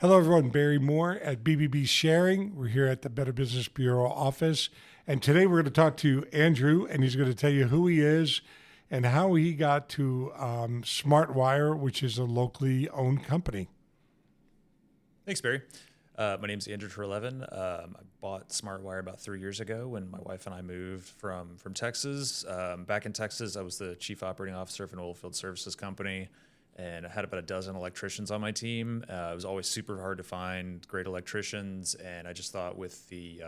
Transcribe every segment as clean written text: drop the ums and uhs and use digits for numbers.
Hello, everyone. Barry Moore at BBB Sharing. We're here at the Better Business Bureau office. And today we're going to talk to Andrew, and he's going to tell you who he is and how he got to SmartWire, which is a locally owned company. Thanks, Barry. My name is Andrew Trelevin. I bought SmartWire about 3 years ago when my wife and I moved from Texas. Back in Texas, I was the chief operating officer of an oilfield services company, and I had about a dozen electricians on my team. It was always super hard to find great electricians, and I just thought with the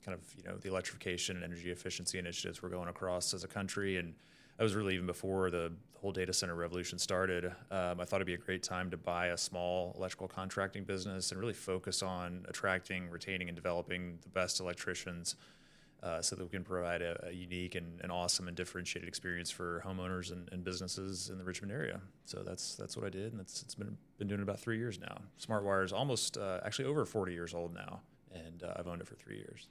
the electrification and energy efficiency initiatives we're going across as a country, and that was really even before the whole data center revolution started. I thought it'd be a great time to buy a small electrical contracting business and really focus on attracting, retaining, and developing the best electricians so that we can provide a unique and awesome and differentiated experience for homeowners and businesses in the Richmond area. So that's what I did, and it's been doing it about 3 years now. SmartWire is almost actually over 40 years old now, and I've owned it for 3 years.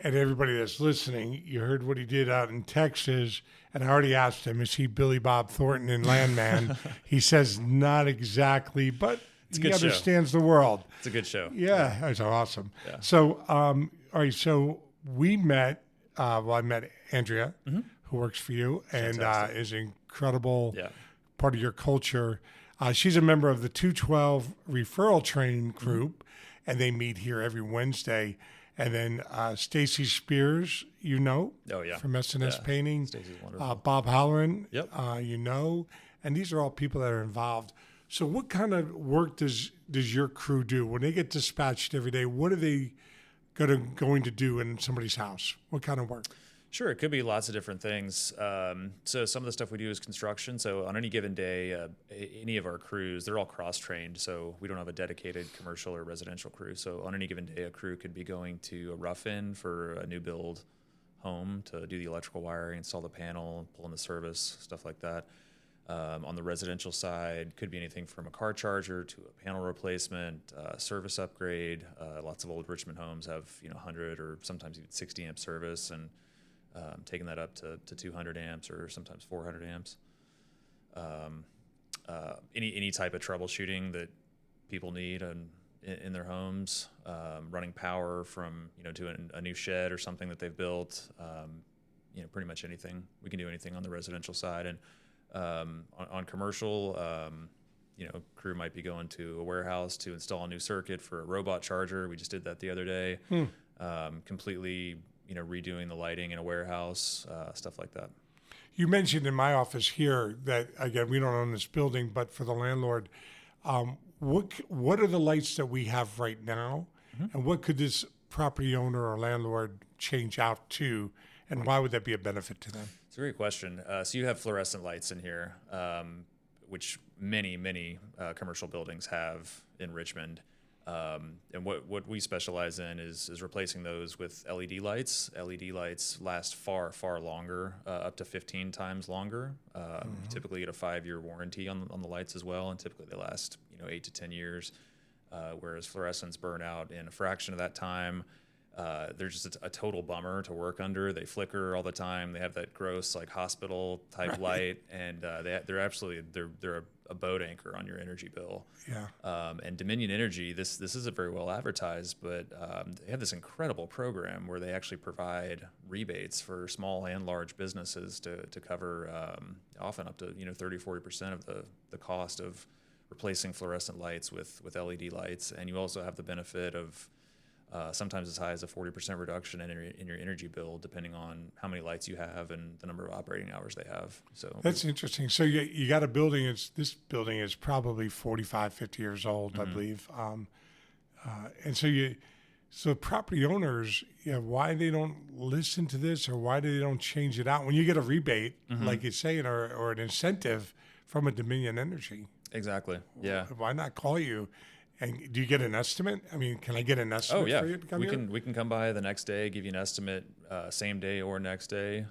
And everybody that's listening, you heard what he did out in Texas, and I already asked him, is he Billy Bob Thornton in Landman? He says not exactly, but he understands the world. It's a good show. Yeah, that's awesome. Yeah. So, all right, so we met, I met Andrea, who works for you, and is an incredible part of your culture. She's a member of the 212 referral training group, and they meet here every Wednesday. And then Stacy Spears, from S&S Painting. Stacy's wonderful. Bob Halloran, and these are all people that are involved. So what kind of work does your crew do? When they get dispatched every day, what are they going to do in somebody's house? What kind of work? Sure, it could be lots of different things. So some of the stuff we do is construction. So on any given day, any of our crews, they're all cross-trained. So we don't have a dedicated commercial or residential crew. So on any given day, a crew could be going to a rough-in for a new build home to do the electrical wiring, install the panel, pull in the service, stuff like that. On the residential side, could be anything from a car charger to a panel replacement, service upgrade. Lots of old Richmond homes have 100 or sometimes even 60 amp service, and taking that up to 200 amps or sometimes 400 amps. Any type of troubleshooting that people need in their homes, running power from to a new shed or something that they've built. Pretty much anything. We can do anything on the residential side, and on commercial, crew might be going to a warehouse to install a new circuit for a robot charger. We just did that the other day. Completely redoing the lighting in a warehouse, stuff like that. You mentioned in my office here that, again, we don't own this building, but for the landlord, what are the lights that we have right now, and what could this property owner or landlord change out to, and why would that be a benefit to them? It's a great question. So you have fluorescent lights in here, which many commercial buildings have in Richmond. And what we specialize in is replacing those with LED lights. LED lights last far longer, up to 15 times longer. You typically get a 5-year warranty on the lights as well, and typically they last 8 to 10 years. Whereas fluorescents burn out in a fraction of that time. They're just a total bummer to work under. They flicker all the time. They have that gross hospital type light, and they're a boat anchor on your energy bill. Yeah. And Dominion Energy, this isn't very well advertised, but they have this incredible program where they actually provide rebates for small and large businesses to cover often up to 30-40% of the cost of replacing fluorescent lights with LED lights. And you also have the benefit of sometimes as high as a 40% reduction in your energy bill, depending on how many lights you have and the number of operating hours they have. So that's interesting. So you got a building. This building is probably 45, 50 years old, I believe. And so property owners, why they don't listen to this, or why they don't change it out when you get a rebate, like you're saying, or an incentive from a Dominion Energy. Exactly. Yeah. Why not call you? And do you get an estimate? I mean, can I get an estimate for you to come here? We can come by the next day, give you an estimate, same day or next day.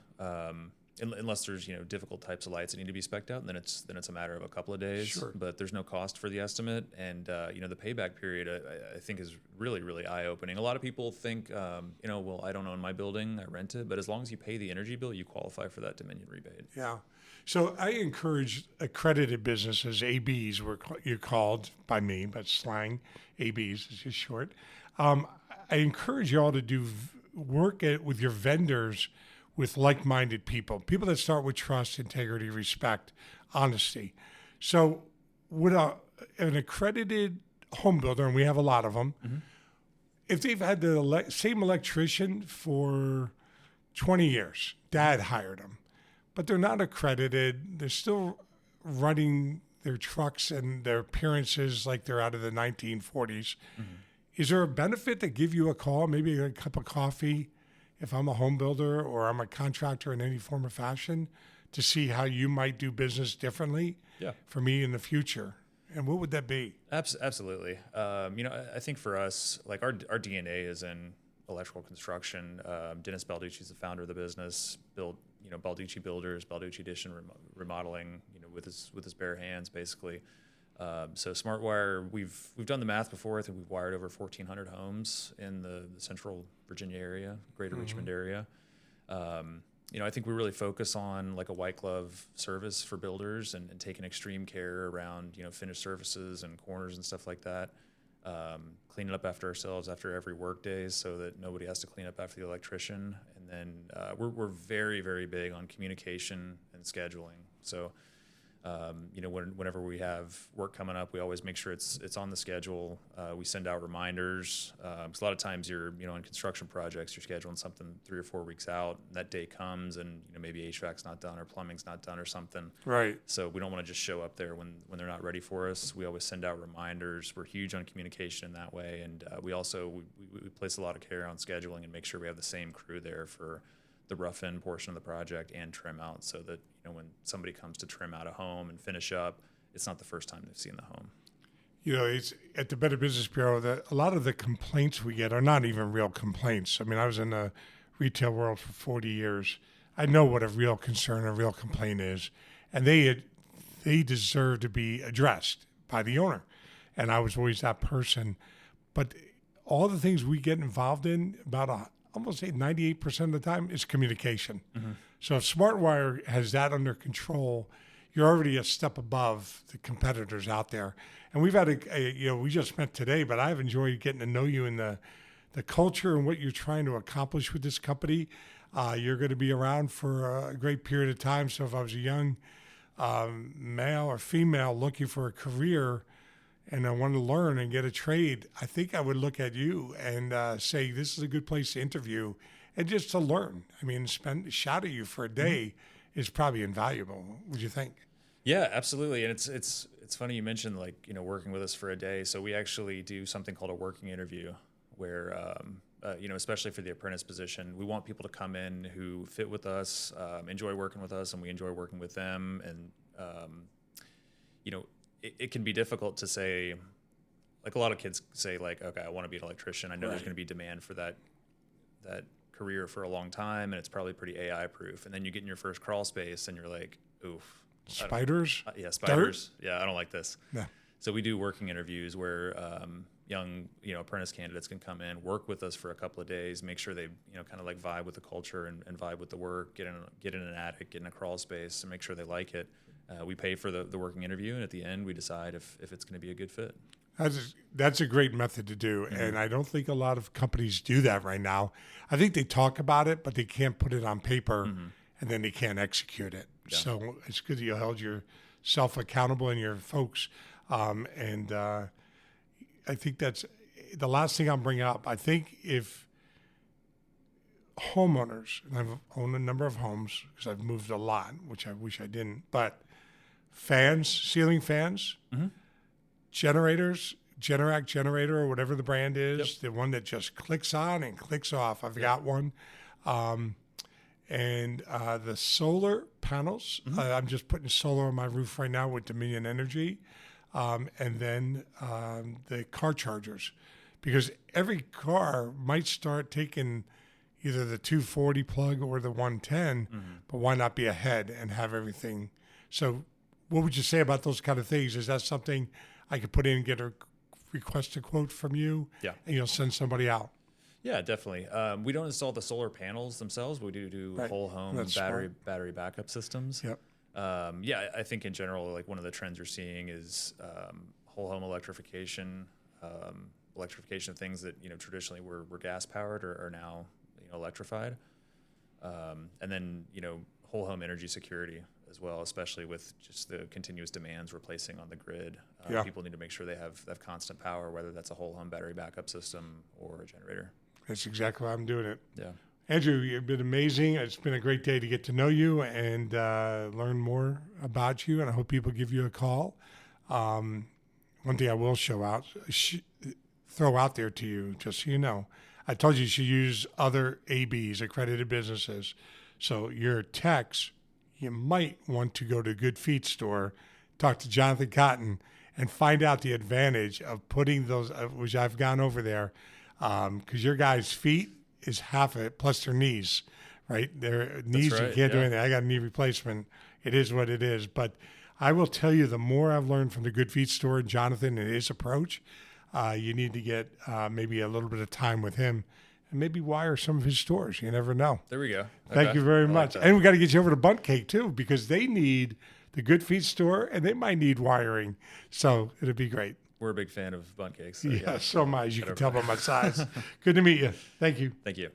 unless there's difficult types of lights that need to be spec'd out, and then it's a matter of a couple of days. Sure. But there's no cost for the estimate, and the payback period I think is really, really eye opening. A lot of people think well, I don't own my building, I rent it, but as long as you pay the energy bill, you qualify for that Dominion rebate. Yeah. So I encourage accredited businesses, ABs, you're called by me, but slang, ABs is just short. I encourage you all to do work with your vendors with like-minded people that start with trust, integrity, respect, honesty. So would an accredited home builder, and we have a lot of them, if they've had the same electrician for 20 years, dad hired them, but they're not accredited, they're still running their trucks and their appearances like they're out of the 1940s. Is there a benefit to give you a call, maybe a cup of coffee, if I'm a home builder or I'm a contractor in any form or fashion, to see how you might do business differently for me in the future? And what would that be? Absolutely. I think for us, like our DNA is in electrical construction. Dennis Balducci is the founder of the business, built Balducci Builders, Balducci Addition remodeling, with his bare hands, basically. So SmartWire, we've done the math before. I think we've wired over 1,400 homes in the Central Virginia area, Greater Richmond area. I think we really focus on like a white glove service for builders and taking extreme care around finished surfaces and corners and stuff like that. Cleaning up after ourselves after every work day so that nobody has to clean up after the electrician. And then we're very, very big on communication and scheduling. So, whenever we have work coming up, we always make sure it's on the schedule. We send out reminders. Because a lot of times you're, on construction projects, you're scheduling something 3 or 4 weeks out. And that day comes and, maybe HVAC's not done or plumbing's not done or something. Right. So we don't want to just show up there when they're not ready for us. We always send out reminders. We're huge on communication in that way. And we also, we place a lot of care on scheduling and make sure we have the same crew there for the rough end portion of the project and trim out, so that when somebody comes to trim out a home and finish up, it's not the first time they've seen the home. It's at the Better Business Bureau that a lot of the complaints we get are not even real complaints. I mean, I was in the retail world for 40 years. I know what a real concern, a real complaint is, and they deserve to be addressed by the owner. And I was always that person. But all the things we get involved in, almost 98% of the time, is communication. So if SmartWire has that under control, you're already a step above the competitors out there. And we've had we just met today, but I've enjoyed getting to know you in the culture and what you're trying to accomplish with this company. You're going to be around for a great period of time. So if I was a young male or female looking for a career and I want to learn and get a trade, I think I would look at you and say, this is a good place to interview and just to learn. I mean, shadow you for a day is probably invaluable. Would you think? Yeah, absolutely. And it's funny you mentioned working with us for a day. So we actually do something called a working interview where, especially for the apprentice position, we want people to come in who fit with us, enjoy working with us, and we enjoy working with them. And, it can be difficult to say, like a lot of kids say, like, okay, I want to be an electrician. I know there's going to be demand for that career for a long time, and it's probably pretty AI proof. And then you get in your first crawl space and you're like, oof. Spiders? Yeah, spiders. Dirt? Yeah, I don't like this. Yeah. So we do working interviews where young, apprentice candidates can come in, work with us for a couple of days, make sure they, kind of like vibe with the culture and vibe with the work, get in an attic, get in a crawl space, and make sure they like it. We pay for the working interview, and at the end, we decide if it's going to be a good fit. That's a great method to do, and I don't think a lot of companies do that right now. I think they talk about it, but they can't put it on paper, and then they can't execute it. Yeah. So it's good that you held yourself accountable and your folks. And I think that's the last thing I'll bring up. I think if homeowners, and I've owned a number of homes because I've moved a lot, which I wish I didn't, but fans, ceiling fans, generators, Generac generator or whatever the brand is, the one that just clicks on and clicks off. I've got one. And the solar panels, I'm just putting solar on my roof right now with Dominion Energy. And then the car chargers, because every car might start taking, either the 240 plug or the 110, but why not be ahead and have everything? So what would you say about those kind of things? Is that something I could put in and get a request a quote from you? Yeah. And you'll send somebody out? Yeah, definitely. We don't install the solar panels themselves. We do Right. whole home That's battery backup systems. Yep. Yeah, I think in general, like one of the trends you're seeing is whole home electrification. Electrification of things that traditionally were gas powered are now electrified, and then whole home energy security as well, especially with just the continuous demands we're placing on the grid. People need to make sure they have constant power, whether that's a whole home battery backup system or a generator. That's exactly why I'm doing it. Yeah. Andrew, you've been amazing. It's been a great day to get to know you and learn more about you, and I hope people give you a call. One thing I will throw out there to you, just so you know, I told you should use other ABs, accredited businesses. So your techs, you might want to go to a Good Feet store, talk to Jonathan Cotton, and find out the advantage of putting those, which I've gone over there, because your guys' feet is half of it, plus their knees, right? Their knees, right, you can't do yeah. anything. I got a knee replacement. It is what it is. But I will tell you, the more I've learned from the Good Feet store and Jonathan and his approach, you need to get maybe a little bit of time with him and maybe wire some of his stores. You never know. There we go. Thank Okay. you very I like much. that. And we got to get you over to Bunt Cake, too, because they need the Good Feet store and they might need wiring. So it'll be great. We're a big fan of bundt cakes. So Yeah, so am I, as you Head can over. tell by my size. Good to meet you. Thank you. Thank you.